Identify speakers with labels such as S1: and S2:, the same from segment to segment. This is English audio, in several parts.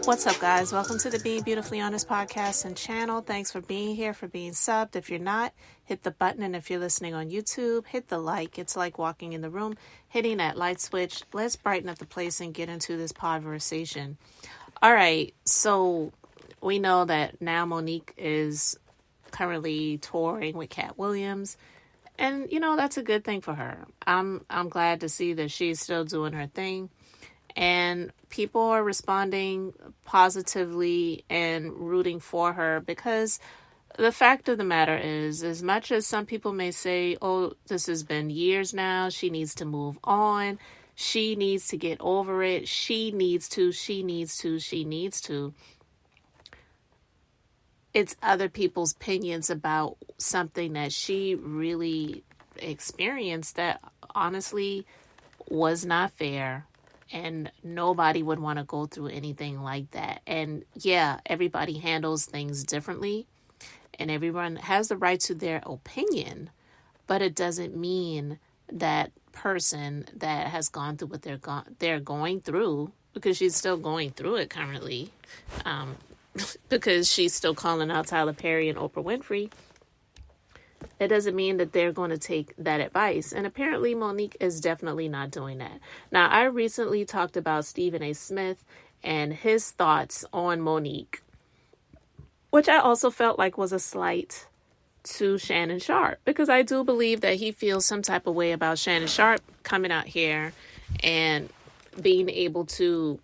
S1: What's up, guys? Welcome to the Being Beautifully Honest podcast and channel. Thanks for being here, for being subbed. If you're not, hit the button. And if you're listening on YouTube, hit the like. It's like walking in the room, hitting that light switch. Let's brighten up the place and get into this conversation. All right. So we know that now Monique is currently touring with Cat Williams. And, you know, that's a good thing for her. I'm glad to see that she's still doing her thing. And people are responding positively and rooting for her because the fact of the matter is, as much as some people may say, oh, this has been years now, she needs to move on, she needs to get over it, she needs to. It's other people's opinions about something that she really experienced that honestly was not fair. And nobody would want to go through anything like that. And yeah, everybody handles things differently. And everyone has the right to their opinion. But it doesn't mean that person that has gone through what they're going through, because she's still going through it currently, because she's still calling out Tyler Perry and Oprah Winfrey, it doesn't mean that they're going to take that advice. And apparently Monique is definitely not doing that. Now, I recently talked about Stephen A. Smith and his thoughts on Monique, which I also felt like was a slight to Shannon Sharpe, because I do believe that he feels some type of way about Shannon Sharpe coming out here and being able to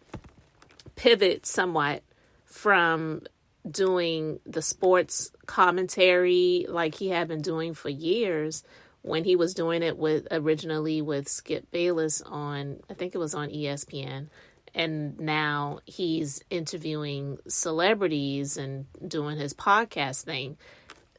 S1: pivot somewhat from doing the sports commentary like he had been doing for years, when he was doing it originally with Skip Bayless on, I think it was on ESPN, and now he's interviewing celebrities and doing his podcast thing.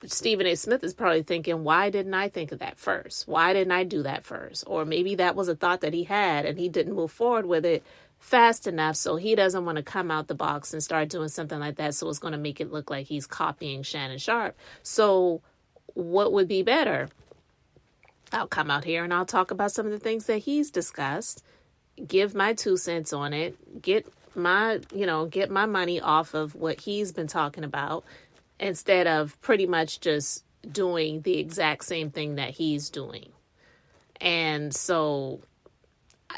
S1: Stephen A. Smith is probably thinking, why didn't I think of that first? Why didn't I do that first? Or maybe that was a thought that he had and he didn't move forward with it fast enough, so he doesn't want to come out the box and start doing something like that, so it's going to make it look like he's copying Shannon Sharpe. So what would be better? I'll come out here and I'll talk about some of the things that he's discussed, give my 2 cents on it, get my money off of what he's been talking about, instead of pretty much just doing the exact same thing that he's doing. And so,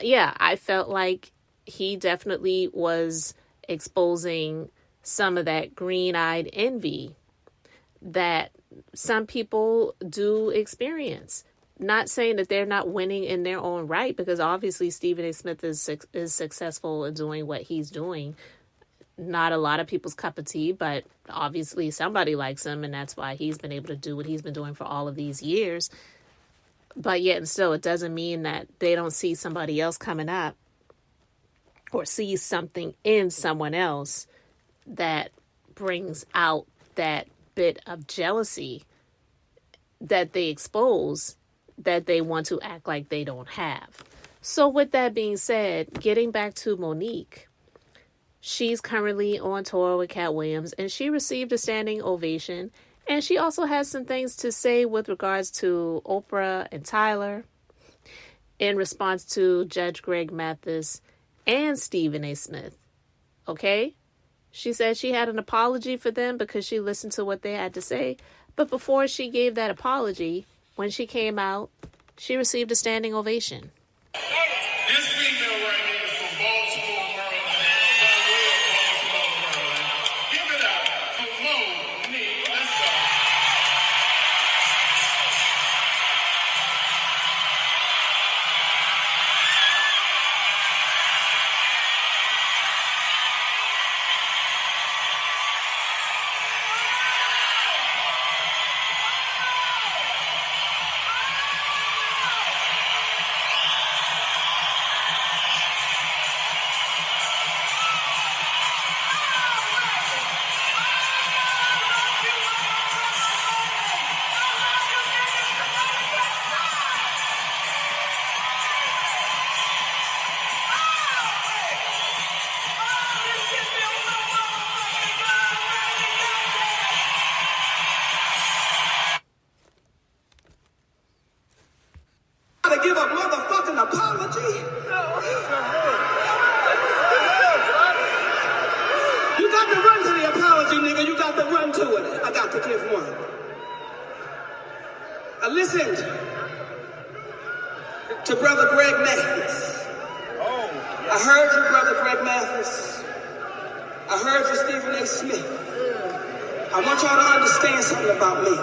S1: yeah, I felt like he definitely was exposing some of that green-eyed envy that some people do experience. Not saying that they're not winning in their own right, because obviously Stephen A. Smith is successful in doing what he's doing. Not a lot of people's cup of tea, but obviously somebody likes him, and that's why he's been able to do what he's been doing for all of these years. But yet and still, it doesn't mean that they don't see somebody else coming up or see something in someone else that brings out that bit of jealousy that they expose, that they want to act like they don't have. So with that being said, getting back to Monique, she's currently on tour with Cat Williams, and she received a standing ovation. And she also has some things to say with regards to Oprah and Tyler in response to Judge Greg Mathis and Stephen A. Smith. Okay? She said she had an apology for them because she listened to what they had to say. But before she gave that apology, when she came out, she received a standing ovation.
S2: This female right here is from Baltimore, Maryland. By way of Baltimore, Maryland. Give it up for Monique. Let's go. give a motherfucking apology? You got to run to the apology, nigga. You got to run to it. I got to give one. I listened to Brother Greg Mathis. I heard you, Brother Greg Mathis. I heard you, Stephen A. Smith. I want y'all to understand something about me.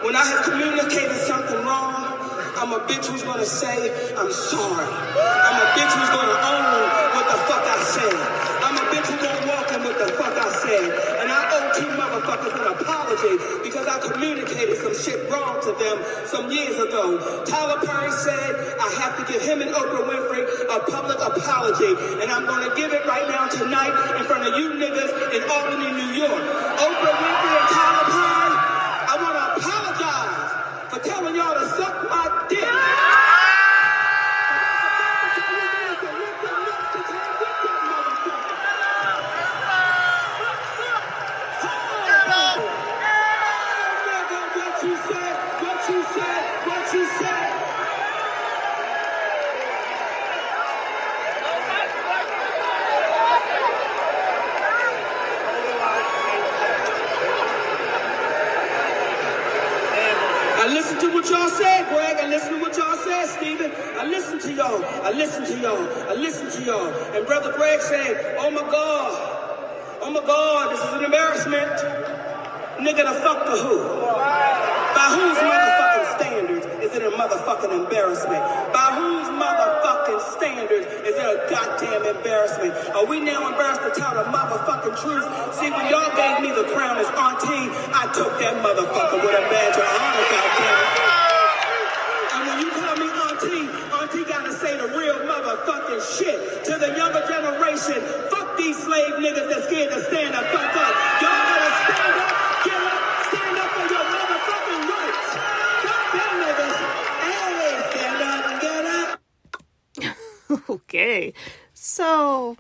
S2: When I have communicated something wrong, I'm a bitch who's gonna say, I'm sorry. I'm a bitch who's gonna own what the fuck I said. I'm a bitch who's gonna walk in what the fuck I said. And I owe two motherfuckers an apology because I communicated some shit wrong to them some years ago. Tyler Perry said I have to give him and Oprah Winfrey a public apology. And I'm gonna give it right now tonight in front of you niggas in Albany, New York. Oprah Winfrey and Tyler Perry, I wanna apologize for telling y'all to suck my dick. What you said. I listened to what y'all said, Greg. I listened to what y'all said, Stephen. I listened to y'all. I listened to y'all. I listened to y'all. And Brother Greg said, oh my God, this is an embarrassment. Nigga, the fuck to who? By whose motherfucking standards is it a motherfucking embarrassment? By whose motherfucking standards is it a goddamn embarrassment? Are we now embarrassed to tell the motherfucking truth? See, when y'all gave me the crown as auntie, I took that motherfucker with a badge of honor, goddamn. And when you call me auntie gotta say the real motherfucking shit to the younger generation. Fuck these slave niggas that's scared to stand the fuck up. Y'all gotta stand up, get up, stand up for your motherfucking rights. Fuck them niggas. Hey, stand up, get up.
S1: Okay. So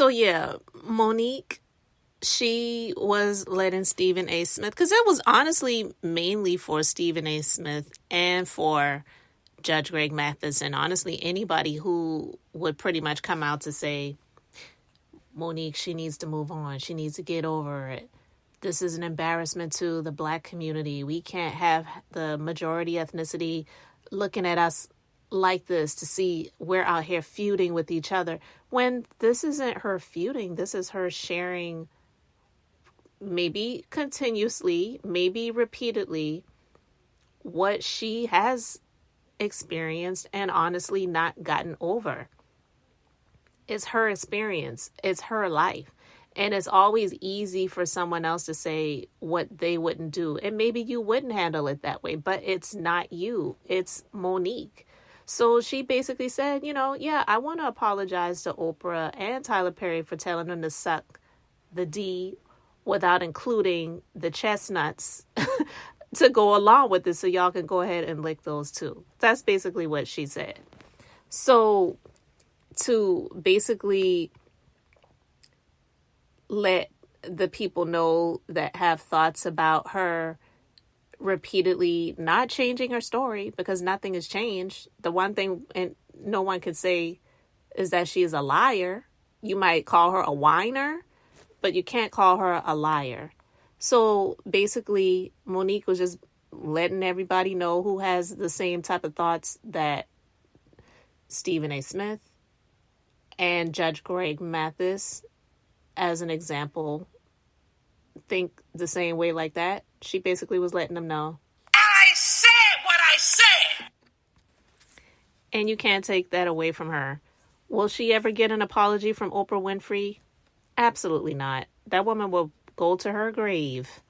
S1: yeah, Monique, she was letting Stephen A. Smith, because it was honestly mainly for Stephen A. Smith and for Judge Greg Mathis, and honestly anybody who would pretty much come out to say, Monique, she needs to move on. She needs to get over it. This is an embarrassment to the Black community. We can't have the majority ethnicity looking at us like this to see we're out here feuding with each other. When this isn't her feuding, this is her sharing, maybe continuously, maybe repeatedly, what she has experienced and honestly not gotten over. It's her experience. It's her life. And it's always easy for someone else to say what they wouldn't do. And maybe you wouldn't handle it that way, but it's not you. It's Monique. So she basically said, yeah, I want to apologize to Oprah and Tyler Perry for telling them to suck the D without including the chestnuts to go along with it, so y'all can go ahead and lick those too. That's basically what she said. So to basically let the people know that have thoughts about her repeatedly not changing her story, because nothing has changed. The one thing and no one could say is that she is a liar. You might call her a whiner, but you can't call her a liar. So basically, Monique was just letting everybody know who has the same type of thoughts that Stephen A. Smith and Judge Greg Mathis, as an example, think the same way like that. She basically was letting them know,
S2: I said what I said.
S1: and you can't take that away from her. Will she ever get an apology from Oprah Winfrey? Absolutely not. That woman will go to her grave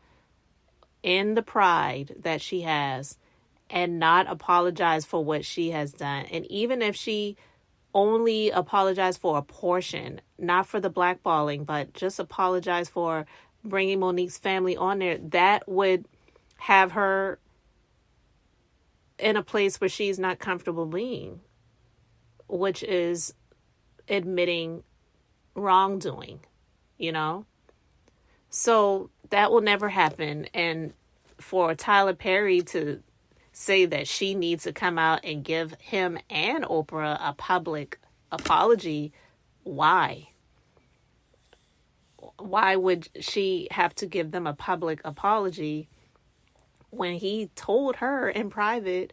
S1: in the pride that she has and not apologize for what she has done. And even if she only apologized for a portion, not for the blackballing, but just apologize for bringing Monique's family on there, that would have her in a place where she's not comfortable being, which is admitting wrongdoing, So that will never happen. And for Tyler Perry to say that she needs to come out and give him and Oprah a public apology. Why? Why would she have to give them a public apology when he told her in private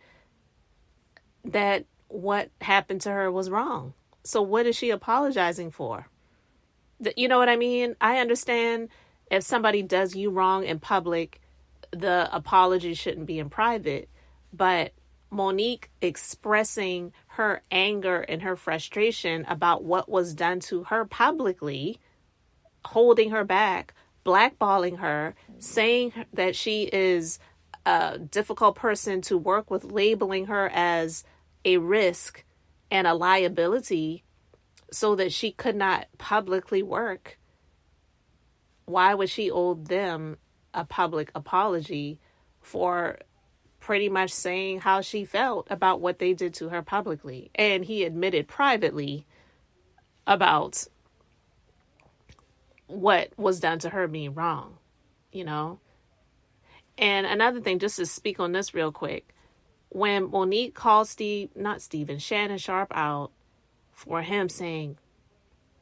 S1: that what happened to her was wrong? So what is she apologizing for? You know what I mean? I understand if somebody does you wrong in public, the apology shouldn't be in private. But Monique expressing her anger and her frustration about what was done to her publicly, holding her back, blackballing her, saying that she is a difficult person to work with, labeling her as a risk and a liability so that she could not publicly work. Why would she owe them a public apology for pretty much saying how she felt about what they did to her publicly? And he admitted privately about what was done to her being wrong, you know? And another thing, just to speak on this real quick, when Monique called Shannon Sharp out for him saying,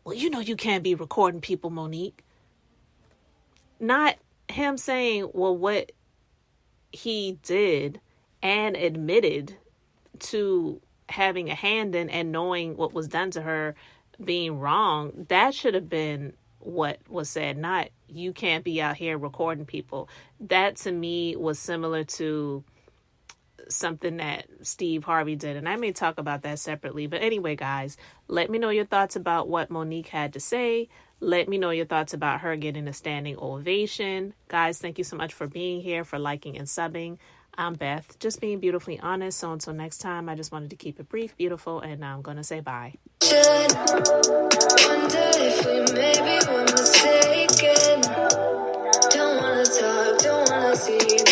S1: well, you know, you can't be recording people, Monique. Not him saying, well, what he did and admitted to having a hand in and knowing what was done to her being wrong. That should have been what was said, not you can't be out here recording people. That to me was similar to something that Steve Harvey did, and I may talk about that separately. But anyway, guys, let me know your thoughts about what Monique had to say. Let me know your thoughts about her getting a standing ovation. Guys, thank you so much for being here, for liking and subbing. I'm Beth, just being beautifully honest. So until next time, I just wanted to keep it brief, beautiful, and now I'm going to say bye. Wonder if we maybe were mistaken. Don't want to talk, don't want to see